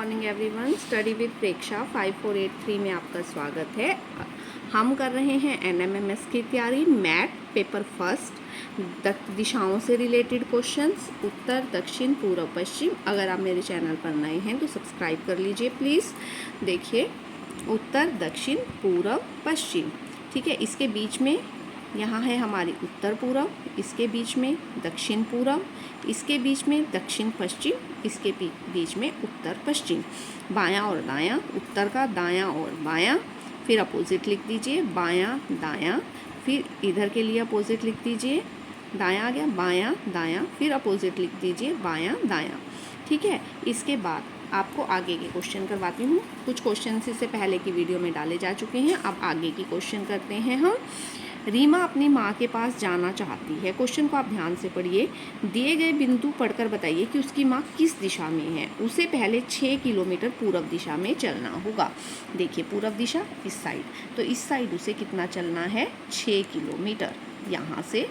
Morning everyone. Study with प्रेक्षा 5483 में आपका स्वागत है। हम कर रहे हैं NMMS की तैयारी। मैथ पेपर फर्स्ट दिशाओं से रिलेटेड क्वेश्चंस, उत्तर दक्षिण पूर्व पश्चिम। अगर आप मेरे चैनल पर नए हैं तो सब्सक्राइब कर लीजिए प्लीज़। देखिए, उत्तर दक्षिण पूर्व पश्चिम, ठीक है। इसके बीच में यहाँ है हमारी उत्तर पूर्व, इसके बीच में दक्षिण पूर्व, इसके बीच में दक्षिण पश्चिम, इसके बीच में उत्तर पश्चिम। बायां और दायां, उत्तर का दायां और बायां, फिर अपोजिट लिख दीजिए, बायां दायां, फिर इधर के लिए अपोजिट लिख दीजिए, दायां आ गया, बायां दायां, फिर अपोजिट लिख दीजिए, बायां दायां, ठीक है। इसके बाद आपको आगे के क्वेश्चन करवाती हूँ। कुछ क्वेश्चन इससे पहले की वीडियो में डाले जा चुके हैं, अब आगे की क्वेश्चन करते हैं हम। रीमा अपनी माँ के पास जाना चाहती है। क्वेश्चन को आप ध्यान से पढ़िए। दिए गए बिंदु पढ़कर बताइए कि उसकी माँ किस दिशा में है। उसे पहले 6 किलोमीटर पूर्व दिशा में चलना होगा। देखिए, पूर्व दिशा इस साइड, तो इस साइड उसे कितना चलना है, 6 किलोमीटर। यहाँ से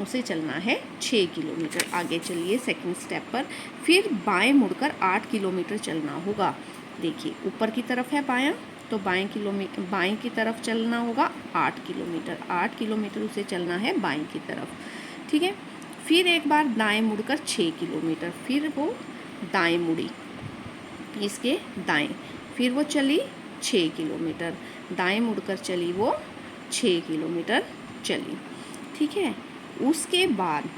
उसे चलना है 6 किलोमीटर। आगे चलिए सेकंड स्टेप पर। फिर बाएं मुड़कर 8 किलोमीटर चलना होगा। देखिए, ऊपर की तरफ है बायां, तो बाएं की तरफ चलना होगा 8 किलोमीटर। 8 किलोमीटर उसे चलना है बाएं की तरफ, ठीक है। फिर एक बार दाएं मुड़कर 6 किलोमीटर, फिर वो दाएं मुड़ी, इसके दाएं, फिर वो चली 6 किलोमीटर, दाएं मुड़कर चली वो 6 किलोमीटर चली, ठीक है। उसके बाद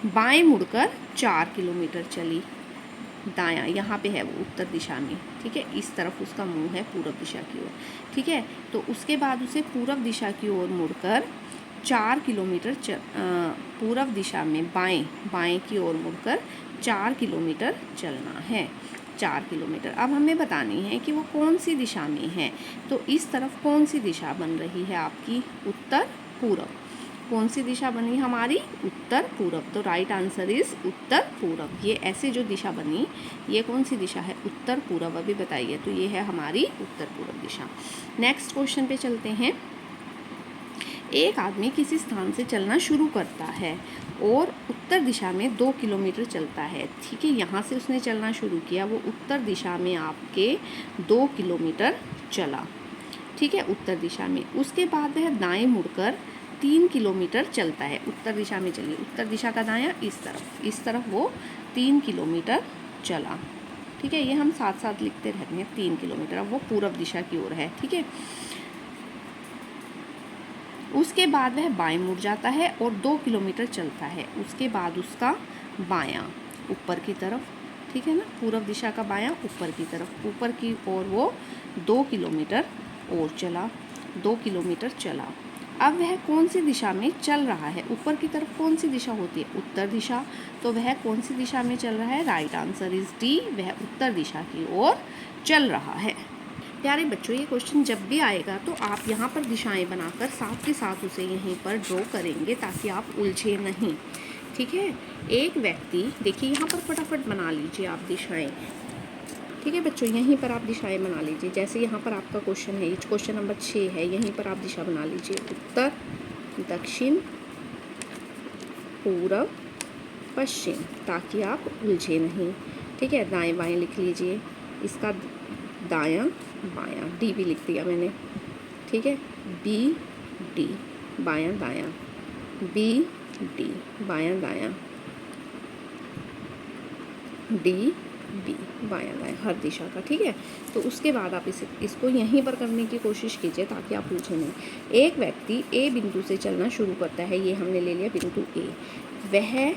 बाएं मुड़कर 4 किलोमीटर चली, दायां, यहाँ पे है वो उत्तर दिशा में, ठीक है। इस तरफ उसका मुंह है पूर्व दिशा की ओर, ठीक है। तो उसके बाद उसे पूर्व दिशा की ओर मुड़कर 4 किलोमीटर पूर्व दिशा में बाएं की ओर मुड़कर 4 किलोमीटर चलना है। 4 किलोमीटर। अब हमें बतानी है कि वो कौन सी दिशा में है। तो इस तरफ कौन सी दिशा बन रही है आपकी, उत्तर पूर्व। कौन सी दिशा बनी हमारी, उत्तर पूर्व। तो राइट आंसर इज उत्तर पूर्व। ये ऐसे जो दिशा बनी, ये कौन सी दिशा है, उत्तर पूर्व। अभी बताइए, तो ये है हमारी उत्तर पूर्व दिशा। नेक्स्ट क्वेश्चन पे चलते हैं। एक आदमी किसी स्थान से चलना शुरू करता है और उत्तर दिशा में 2 किलोमीटर चलता है, ठीक है। यहाँ से उसने चलना शुरू किया, वो उत्तर दिशा में आपके 2 किलोमीटर चला, ठीक है, उत्तर दिशा में। उसके बाद वह दाएं मुड़कर 3 किलोमीटर चलता है। उत्तर दिशा में चलिए, उत्तर दिशा का दायां इस तरफ वो 3 किलोमीटर चला, ठीक है। ये हम साथ साथ लिखते रहते हैं, 3 किलोमीटर। अब वो पूर्व दिशा की ओर है, ठीक है। उसके बाद वह बाएं मुड़ जाता है और 2 किलोमीटर चलता है। उसके बाद उसका बायां ऊपर की तरफ, ठीक है ना, पूर्व दिशा का बायां ऊपर की तरफ, ऊपर की ओर वो 2 किलोमीटर और चला, 2 किलोमीटर चला। अब वह कौन सी दिशा में चल रहा है, ऊपर की तरफ कौन सी दिशा होती है, उत्तर दिशा। तो वह कौन सी दिशा में चल रहा है, राइट आंसर इज डी, वह उत्तर दिशा की ओर चल रहा है। प्यारे बच्चों, ये क्वेश्चन जब भी आएगा तो आप यहाँ पर दिशाएं बनाकर साथ के साथ उसे यहीं पर ड्रॉ करेंगे ताकि आप उलझे नहीं, ठीक है। एक व्यक्ति, देखिए यहाँ पर फटाफट बना लीजिए आप दिशाएं, ठीक है बच्चों। यहीं पर आप दिशाएं बना लीजिए। जैसे यहाँ पर आपका क्वेश्चन है, क्वेश्चन नंबर 6 है, यहीं पर आप दिशा बना लीजिए, उत्तर दक्षिण पूर्व पश्चिम, ताकि आप उलझे नहीं, ठीक है। दाएं बाएं लिख लीजिए, इसका दायां बायां, डी भी लिख दिया मैंने, ठीक है। बी डी, बायां दायां, बी डी, बायां दायां, डी बी, बायां दायां, हर दिशा का, ठीक है। तो उसके बाद आप इसको यहीं पर करने की कोशिश कीजिए ताकि आप पूछे नहीं। एक व्यक्ति ए बिंदु से चलना शुरू करता है, ये हमने ले लिया बिंदु ए। वह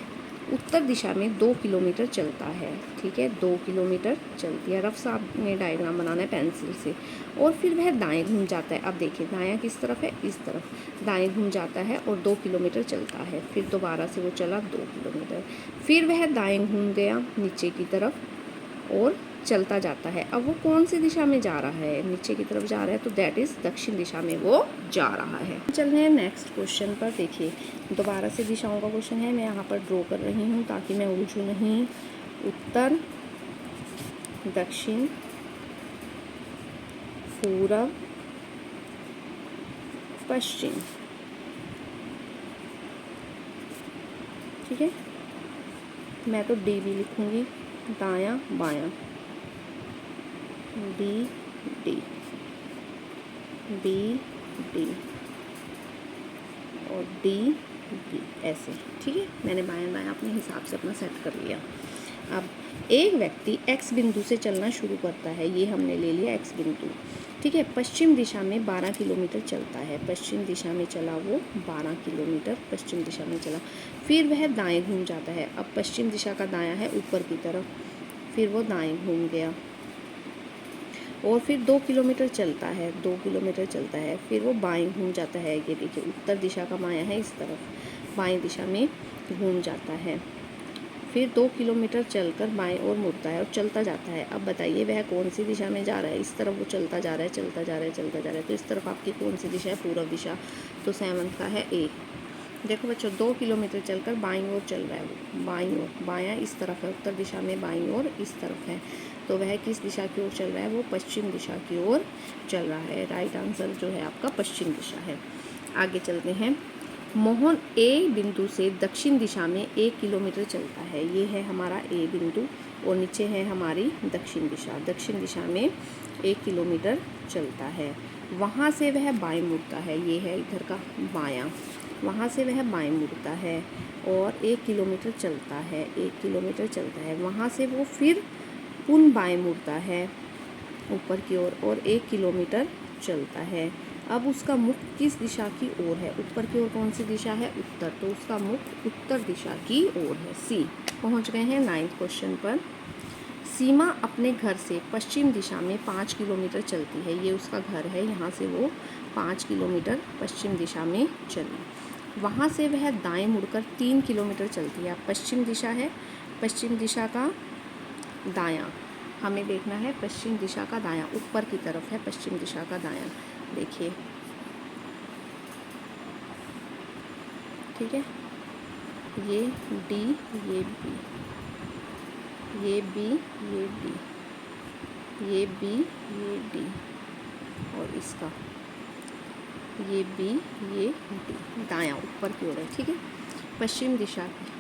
उत्तर दिशा में 2 किलोमीटर चलता है, ठीक है, 2 किलोमीटर चलती है। रफ सा आपने डायग्राम बनाना है पेंसिल से। और फिर वह दाएं घूम जाता है। अब देखिए, दायां किस तरफ है, इस तरफ, दाएं घूम जाता है और 2 किलोमीटर चलता है। फिर दोबारा से वो चला 2 किलोमीटर, फिर वह दाएं घूम गया नीचे की तरफ और चलता जाता है। अब वो कौन सी दिशा में जा रहा है, नीचे की तरफ जा रहा है, तो दैट इज़ दक्षिण दिशा में वो जा रहा है। चल रहे हैं नेक्स्ट क्वेश्चन पर। देखिए, दोबारा से दिशाओं का क्वेश्चन है, मैं यहाँ पर ड्रॉ कर रही हूँ ताकि मैं उलझूँ नहीं। उत्तर दक्षिण पूर्व पश्चिम, ठीक है। मैं तो डी भी लिखूँगी, दायां बायां, बी डी, बी डी और डी बी, ऐसे। ठीक है, मैंने बायां दायां अपने हिसाब से अपना सेट कर लिया। अब एक व्यक्ति एक्स बिंदु से चलना शुरू करता है, ये हमने ले लिया एक्स बिंदु। ठीक है, पश्चिम दिशा में 12 किलोमीटर चलता है, पश्चिम दिशा में चला वो 12 किलोमीटर पश्चिम दिशा में चला। फिर वह दाएं घूम जाता है, अब पश्चिम दिशा का दायां है ऊपर की तरफ, फिर वो दाएं घूम गया और फिर 2 किलोमीटर चलता है, 2 किलोमीटर चलता है, फिर वो बाएं घूम जाता है। ये देखिए उत्तर दिशा का बायां है इस तरफ, बाएं दिशा में घूम जाता है। फिर 2 किलोमीटर चलकर बाएं ओर मुड़ता है और चलता जाता है। अब बताइए वह कौन सी दिशा में जा रहा है? इस तरफ वो चलता जा रहा है, चलता जा रहा है, चलता जा रहा है। तो इस तरफ आपकी कौन सी दिशा है? पूर्व दिशा। तो 7 का है ए। देखो बच्चों, 2 किलोमीटर चलकर बाईं ओर चल रहा है वो, बाईं ओर, बायां इस तरफ है, उत्तर दिशा में बाईं ओर इस तरफ है। तो वह किस दिशा की ओर चल रहा है? वो पश्चिम दिशा की ओर चल रहा है। राइट आंसर जो है आपका पश्चिम दिशा है। आगे चलते हैं। मोहन ए बिंदु से दक्षिण दिशा में 1 किलोमीटर चलता है, ये है हमारा ए बिंदु और नीचे है हमारी दक्षिण दिशा। दक्षिण दिशा में 1 किलोमीटर चलता है, वहाँ से वह बाएं मुड़ता है, ये है इधर का बायां, वहाँ से वह बाएं मुड़ता है और 1 किलोमीटर चलता है, 1 किलोमीटर चलता है, वहाँ से वो फिर पुनः बाएं मुड़ता है ऊपर की ओर और 1 किलोमीटर चलता है। अब उसका मुख किस दिशा की ओर है? ऊपर की ओर कौन सी दिशा है? उत्तर, तो उसका मुख उत्तर दिशा की ओर है, सी। पहुंच गए हैं 9th क्वेश्चन पर। सीमा अपने घर से पश्चिम दिशा में 5 किलोमीटर चलती है, ये उसका घर है, यहाँ से वो 5 किलोमीटर पश्चिम दिशा में चली। वहाँ से वह दाएं मुड़कर 3 किलोमीटर चलती है। पश्चिम दिशा है, पश्चिम दिशा का दायां हमें देखना है, पश्चिम दिशा का दायां ऊपर की तरफ है, पश्चिम दिशा का दायां देखिए। ठीक है, ये डी, ये बी, ये बी, ये डी, ये बी, ये डी और इसका ये बी, ये डी, दायां ऊपर की ओर है। ठीक है, पश्चिम दिशा की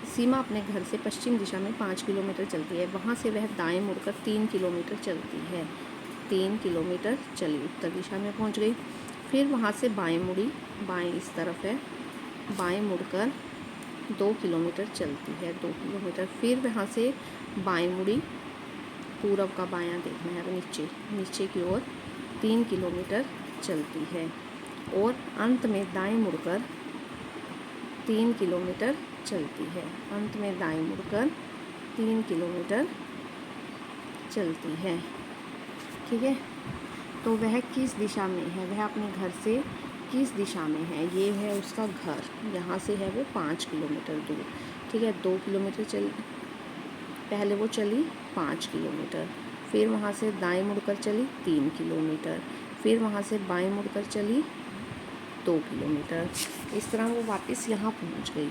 सीमा अपने घर से पश्चिम दिशा में 5 किलोमीटर चलती है, वहाँ से वह दाएं मुड़कर 3 किलोमीटर चलती है, 3 किलोमीटर चली, उत्तर दिशा में पहुँच गई। फिर वहाँ से बाएं मुड़ी, बाएं इस तरफ है, बाएं मुड़कर 2 किलोमीटर चलती है, 2 किलोमीटर, फिर वहाँ से बाएं मुड़ी, पूरब का बायां देखना है, नीचे, नीचे की ओर 3 किलोमीटर चलती है और अंत में दाएं मुड़कर 3 किलोमीटर चलती है, अंत में दाएं मुड़कर 3 किलोमीटर चलती है। ठीक है, तो वह किस दिशा में है? वह अपने घर से किस दिशा में है? ये है उसका घर, यहाँ से है वो 5 किलोमीटर दूर। ठीक है, 2 किलोमीटर पहले वो चली 5 किलोमीटर, फिर वहाँ से दाएं मुड़कर चली 3 किलोमीटर, फिर वहाँ से बाएं मुड़कर चली 2 किलोमीटर, इस तरह वो वापस यहाँ पहुँच गई।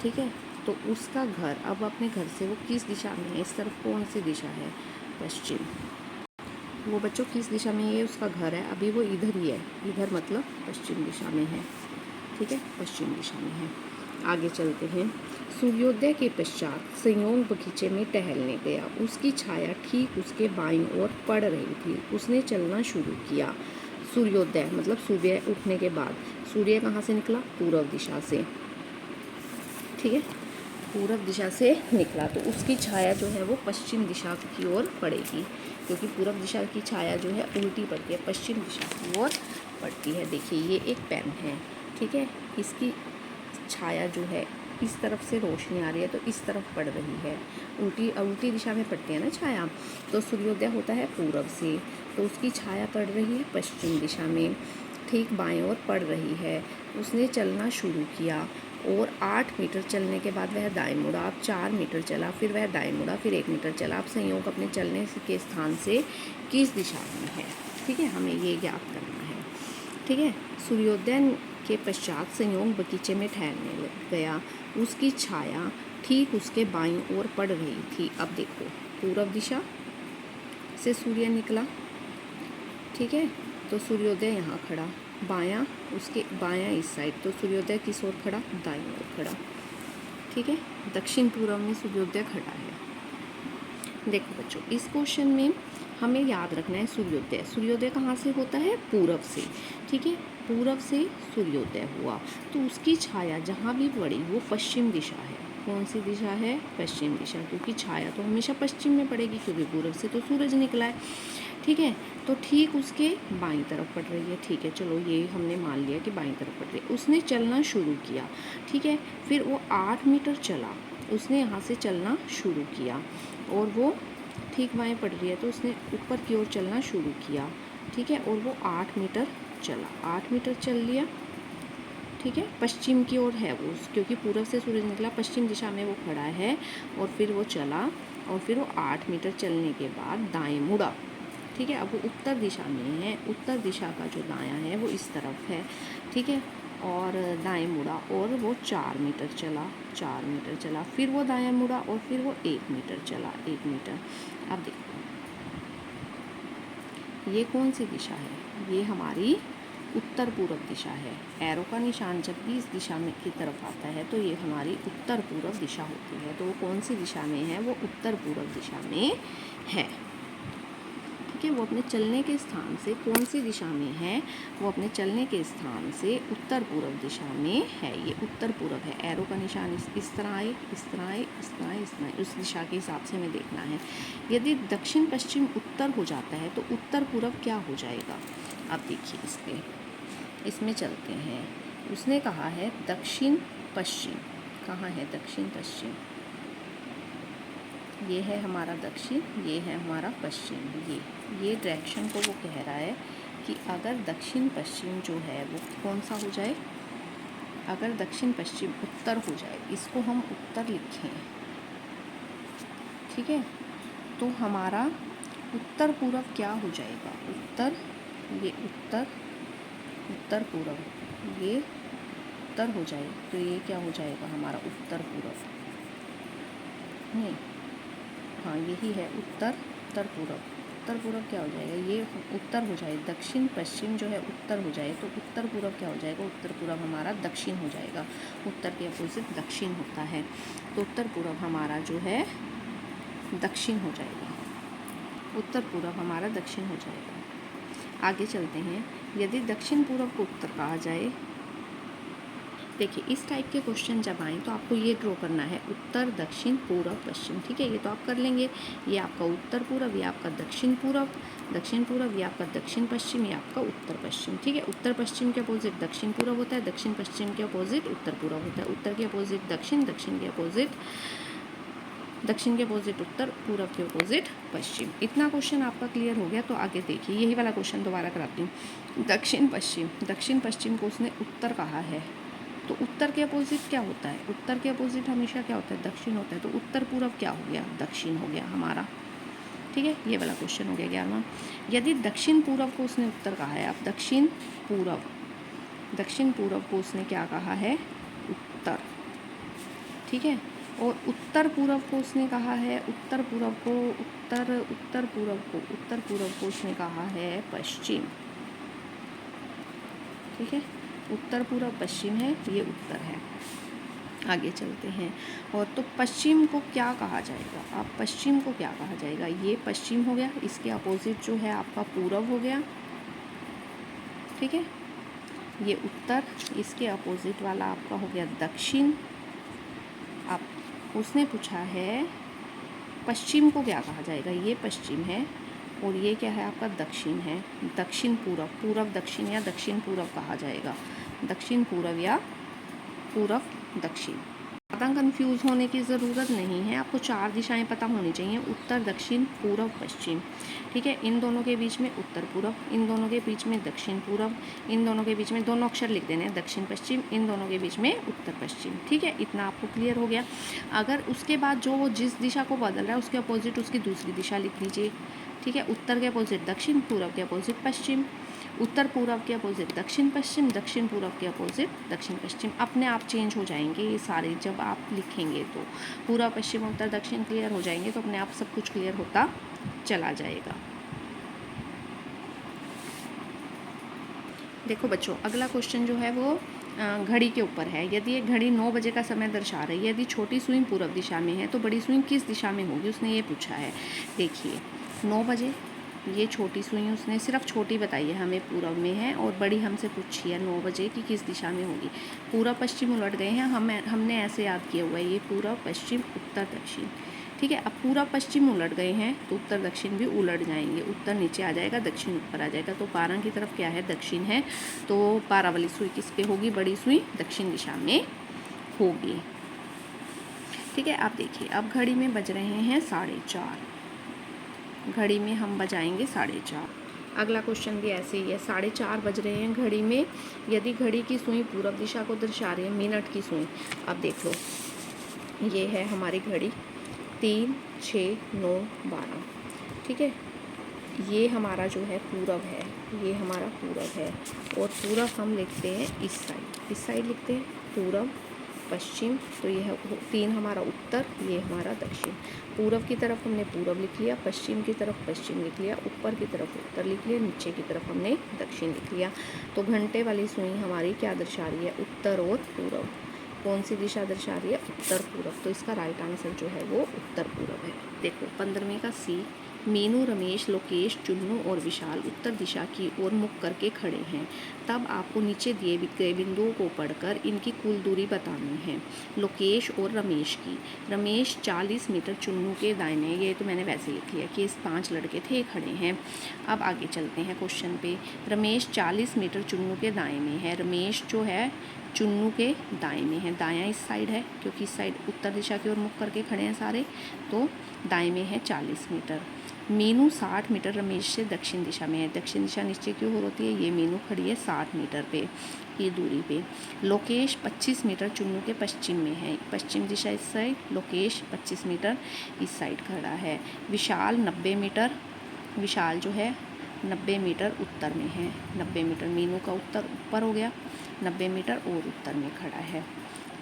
ठीक है, तो उसका घर, अब अपने घर से वो किस दिशा में है? इस तरफ कौन सी दिशा है? पश्चिम। वो बच्चों किस दिशा में? ये उसका घर है, अभी वो इधर ही है, इधर मतलब पश्चिम दिशा में है। ठीक है, पश्चिम दिशा में है। आगे चलते हैं। सूर्योदय के पश्चात संयोग बगीचे में टहलने गया, उसकी छाया ठीक उसके बाईं ओर पड़ रही थी, उसने चलना शुरू किया। सूर्योदय मतलब सुबह उठने के बाद, सूर्य कहाँ से निकला? पूर्व दिशा से। ठीक है, पूर्व दिशा से निकला, तो उसकी छाया जो है वो पश्चिम दिशा की ओर पड़ेगी, क्योंकि पूर्व दिशा की छाया जो है उल्टी पड़ती है, पश्चिम दिशा की ओर पड़ती है। देखिए ये एक पेन है, ठीक है, इसकी छाया जो है इस तरफ से रोशनी आ रही है तो इस तरफ पड़ रही है, उल्टी दिशा में पड़ती है ना छाया। तो सूर्योदय होता है पूर्व से, तो उसकी छाया पड़ रही है पश्चिम दिशा में, ठीक बाएं ओर पड़ रही है। उसने चलना शुरू किया और 8 मीटर चलने के बाद वह दाएं मुड़ा। अब 4 मीटर चला, फिर वह दाएं मुड़ा, फिर 1 मीटर चला। अब संयोग अपने चलने के स्थान से किस दिशा में है? ठीक है, हमें ये ज्ञात करना है। ठीक है, सूर्योदय के पश्चात संयोग बगीचे में ठहरने गया, उसकी छाया ठीक उसके बाईं ओर पड़ रही थी। अब देखो, पूर्व दिशा से सूर्य निकला, ठीक है, तो सूर्योदय यहाँ खड़ा, बायां उसके बायां इस साइड, तो सूर्योदय किस ओर खड़ा? दाईं ओर खड़ा। ठीक है, दक्षिण पूर्व में सूर्योदय खड़ा है। देखो बच्चों, इस क्वेश्चन में हमें याद रखना है सूर्योदय। सूर्योदय कहाँ से होता है? पूरब से। ठीक है, पूरब से सूर्योदय हुआ तो उसकी छाया जहाँ भी पड़ी वो पश्चिम दिशा है। कौन सी दिशा है? पश्चिम दिशा, क्योंकि छाया तो हमेशा पश्चिम में पड़ेगी, क्योंकि पूरब से तो सूरज निकला है। ठीक है, तो ठीक उसके बाईं तरफ पड़ रही है। ठीक है, चलो ये हमने मान लिया कि बाईं तरफ पड़ रही है। उसने चलना शुरू किया। ठीक है, फिर वो 8 मीटर चला। उसने यहाँ से चलना शुरू किया और वो ठीक बाएं पड़ रही है तो उसने ऊपर की ओर चलना शुरू किया। ठीक है, और वो 8 मीटर चला। 8 मीटर चल लिया। ठीक है, पश्चिम की ओर है वो, क्योंकि पूरब से सूरज निकला, पश्चिम दिशा में वो खड़ा है। और फिर वो चला और फिर वो 8 मीटर चलने के बाद दाएं मुड़ा। ठीक है, अब वो उत्तर दिशा में है। उत्तर दिशा का जो दायां है वो इस तरफ है। ठीक है, और दाएं मुड़ा और वो 4 मीटर चला। 4 मीटर चला, फिर वो दायां मुड़ा और फिर वो 1 मीटर चला। 1 मीटर। अब देखो ये कौन सी दिशा है? ये हमारी उत्तर पूरब दिशा है। एरो का निशान जब भी इस दिशा में की तरफ आता है तो ये हमारी उत्तर पूरब दिशा होती है। तो वो कौन सी दिशा में है? वो उत्तर पूरब दिशा में है। ठीक है, वो अपने चलने के स्थान से कौन सी दिशा में है? वो अपने चलने के स्थान से उत्तर पूरब दिशा में है। ये उत्तर पूरब है। एरो का निशान इस तरह आए, इस तरह आए, इस तरह आए, इस तरह आए, उस दिशा के हिसाब से हमें देखना है। यदि दक्षिण पश्चिम उत्तर हो जाता है तो उत्तर पूरब क्या हो जाएगा? अब देखिए इसमें चलते हैं। उसने कहा है दक्षिण पश्चिम। कहाँ है दक्षिण पश्चिम? ये है हमारा दक्षिण, ये है हमारा पश्चिम। ये डायरेक्शन को वो कह रहा है कि अगर दक्षिण पश्चिम जो है वो कौन सा हो जाए? अगर दक्षिण पश्चिम उत्तर हो जाए, इसको हम उत्तर लिखें। ठीक है, तो हमारा उत्तर पूरब क्या हो जाएगा? उत्तर, ये उत्तर, उत्तर पूरब, ये उत्तर हो जाए तो ये क्या हो जाएगा हमारा? उत्तर पूरब नहीं, हाँ यही है उत्तर, उत्तर पूरब। उत्तर पूरब क्या हो जाएगा? ये उत्तर हो जाए। दक्षिण पश्चिम जो है उत्तर हो जाए तो उत्तर पूरब क्या हो जाएगा? उत्तर पूरब हमारा दक्षिण हो जाएगा। उत्तर के अपोजिट दक्षिण होता है, तो उत्तर पूरब हमारा जो है दक्षिण हो जाएगा। उत्तर पूरब हमारा दक्षिण हो जाएगा। आगे चलते हैं। यदि दक्षिण पूरब को उत्तर कहा जाए, देखिए इस टाइप के क्वेश्चन जब आएँ तो आपको ये ड्रॉ करना है उत्तर, दक्षिण, पूरब, पश्चिम। ठीक है, ये तो आप कर लेंगे। ये आपका उत्तर पूरब, ये आपका दक्षिण पूरब, दक्षिण पूरब, ये आपका दक्षिण पश्चिम, ये आपका उत्तर पश्चिम। ठीक है, उत्तर पश्चिम के अपोजिट दक्षिण पूरब होता है, दक्षिण पश्चिम के अपोजिट उत्तर पूरब होता है, उत्तर के अपोजिट दक्षिण, दक्षिण के अपोजिट दक्षिण के अपोजिट उत्तर, पूरब के अपोजिट पश्चिम। इतना क्वेश्चन आपका क्लियर हो गया। तो आगे देखिए, यही वाला क्वेश्चन दोबारा कराती हूँ। दक्षिण पश्चिम, दक्षिण पश्चिम को उसने उत्तर कहा है, तो उत्तर के अपोजिट क्या होता है? उत्तर के अपोजिट हमेशा क्या होता है? दक्षिण होता है। तो उत्तर पूरब क्या हो गया? दक्षिण हो गया हमारा। ठीक है, ये वाला क्वेश्चन हो गया 11वां। यदि दक्षिण पूरब को उसने उत्तर कहा है, अब दक्षिण पूरब, दक्षिण पूरब को उसने क्या कहा है? उत्तर। ठीक है, और उत्तर पूरब को उसने कहा है, उत्तर पूरब को उत्तर पूरब को उसने कहा है पश्चिम। ठीक है, उत्तर पूरब पश्चिम है, ये उत्तर है। आगे चलते हैं। और तो पश्चिम को क्या कहा जाएगा? अब पश्चिम को क्या कहा जाएगा? ये पश्चिम हो गया, इसके अपोजिट जो है आपका पूरब हो गया। ठीक है, ये उत्तर, इसके अपोजिट वाला आपका हो गया दक्षिण। अब उसने पूछा है पश्चिम को क्या कहा जाएगा? ये पश्चिम है और ये क्या है आपका? दक्षिण है। दक्षिण पूरब, पूरब दक्षिण या दक्षिण पूरब कहा जाएगा। दक्षिण पूरब या पूरब दक्षिण। ज़्यादा कंफ्यूज होने की ज़रूरत नहीं है, आपको 4 दिशाएं पता होनी चाहिए, उत्तर, दक्षिण, पूरब, पश्चिम। ठीक है, इन दोनों के बीच में उत्तर पूरब, इन दोनों के बीच में दक्षिण पूरब, इन दोनों के बीच में दोनों अक्षर लिख देने हैं दक्षिण पश्चिम, इन दोनों के बीच में उत्तर पश्चिम। ठीक है, इतना आपको क्लियर हो गया। अगर उसके बाद जो वो जिस दिशा को बदल रहा है उसके अपोजिट उसकी दूसरी दिशा लिख लीजिए। ठीक है, उत्तर के अपोजिट दक्षिण, पूरब के अपोजिट पश्चिम, उत्तर पूरब के अपोजिट दक्षिण पश्चिम, दक्षिण पूरब के अपोजिट दक्षिण पश्चिम। अपने आप चेंज हो जाएंगे ये सारे, जब आप लिखेंगे तो पूरब, पश्चिम, उत्तर, दक्षिण क्लियर हो जाएंगे तो अपने आप सब कुछ क्लियर होता चला जाएगा। देखो बच्चों, अगला क्वेश्चन जो है वो घड़ी के ऊपर है। यदि एक घड़ी 9 बजे का समय दर्शा रही है, यदि छोटी सुई पूर्व दिशा में है तो बड़ी सुई किस दिशा में होगी, उसने ये पूछा है। देखिए 9 बजे, ये छोटी सुई उसने सिर्फ छोटी बताई है हमें पूर्व में है, और बड़ी हमसे पूछी है 9 बजे की किस दिशा में होगी। पूर्व पश्चिम उलट गए हैं, हमने ऐसे याद किया हुआ है, ये पूर्व पश्चिम उत्तर दक्षिण। ठीक है, अब पूरा पश्चिम उलट गए हैं तो उत्तर दक्षिण भी उलट जाएंगे। उत्तर नीचे आ जाएगा, दक्षिण ऊपर आ जाएगा। तो 12 की तरफ क्या है, दक्षिण है। तो 12 वाली सुई किस पे होगी, बड़ी सुई दक्षिण दिशा में होगी। ठीक है, आप देखिए अब घड़ी में बज रहे हैं 4:30। घड़ी में हम बजाएंगे 4:30। अगला क्वेश्चन भी ऐसे ही है, 4:30 बज रहे हैं घड़ी में। यदि घड़ी की सुई पूर्व दिशा को दर्शा रही है, मिनट की सुई, अब देख लो, ये है हमारी घड़ी 3, 6, 9, 12। ठीक है, ये हमारा जो है पूरब है, ये हमारा पूरब है। और पूरब हम लिखते हैं इस साइड लिखते हैं पूरब पश्चिम। तो ये है 3 हमारा उत्तर, ये हमारा दक्षिण। पूरब की तरफ हमने पूरब लिख लिया, पश्चिम की तरफ पश्चिम लिख लिया, ऊपर की तरफ उत्तर लिख लिया, नीचे की तरफ हमने दक्षिण लिख लिया। तो घंटे वाली सुई हमारी क्या दर्शा रही है, उत्तर और पूरब। कौन सी दिशा दर्शा रही है, उत्तर पूरब। तो इसका राइट आंसर जो है वो उत्तर पूरब है। देखो 15वें का सी, मीनू, रमेश, लोकेश, चुन्नू और विशाल उत्तर दिशा की ओर मुख करके खड़े हैं। तब आपको नीचे दिए गए बिंदुओं को पढ़कर इनकी कुल दूरी बतानी है। लोकेश और रमेश की, रमेश 40 मीटर चुन्नू के दाहिने, ये तो मैंने वैसे लिख लिया कि इस 5 लड़के थे खड़े हैं। अब आगे चलते हैं क्वेश्चन पे। रमेश 40 मीटर चुन्नू के दाएं में है। रमेश जो है चुन्नू के दाएं में है, दायां इस साइड है क्योंकि इस साइड उत्तर दिशा की ओर मुख करके खड़े हैं सारे, तो दाएं में है 40 मीटर। मीनू 60 मीटर रमेश से दक्षिण दिशा में है। दक्षिण दिशा नीचे की ओर होती है, ये मीनू खड़ी है 60 मीटर पे की दूरी पे। लोकेश 25 मीटर चुन्नू के पश्चिम में है, पश्चिम दिशा इस साइड, लोकेश 25 मीटर इस साइड खड़ा है। विशाल 90 मीटर, विशाल जो है 90 मीटर उत्तर में है। 90 मीटर, मीनू का उत्तर ऊपर हो गया, 90 मीटर और उत्तर में खड़ा है।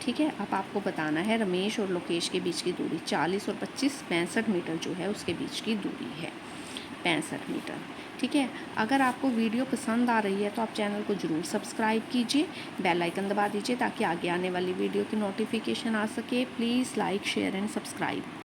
ठीक है, अब आपको बताना है रमेश और लोकेश के बीच की दूरी 40 और 25 65 मीटर जो है उसके बीच की दूरी है, 65 मीटर। ठीक है, अगर आपको वीडियो पसंद आ रही है तो आप चैनल को ज़रूर सब्सक्राइब कीजिए, बेल आइकन दबा दीजिए ताकि आगे आने वाली वीडियो की नोटिफिकेशन आ सके। Please like, share and subscribe.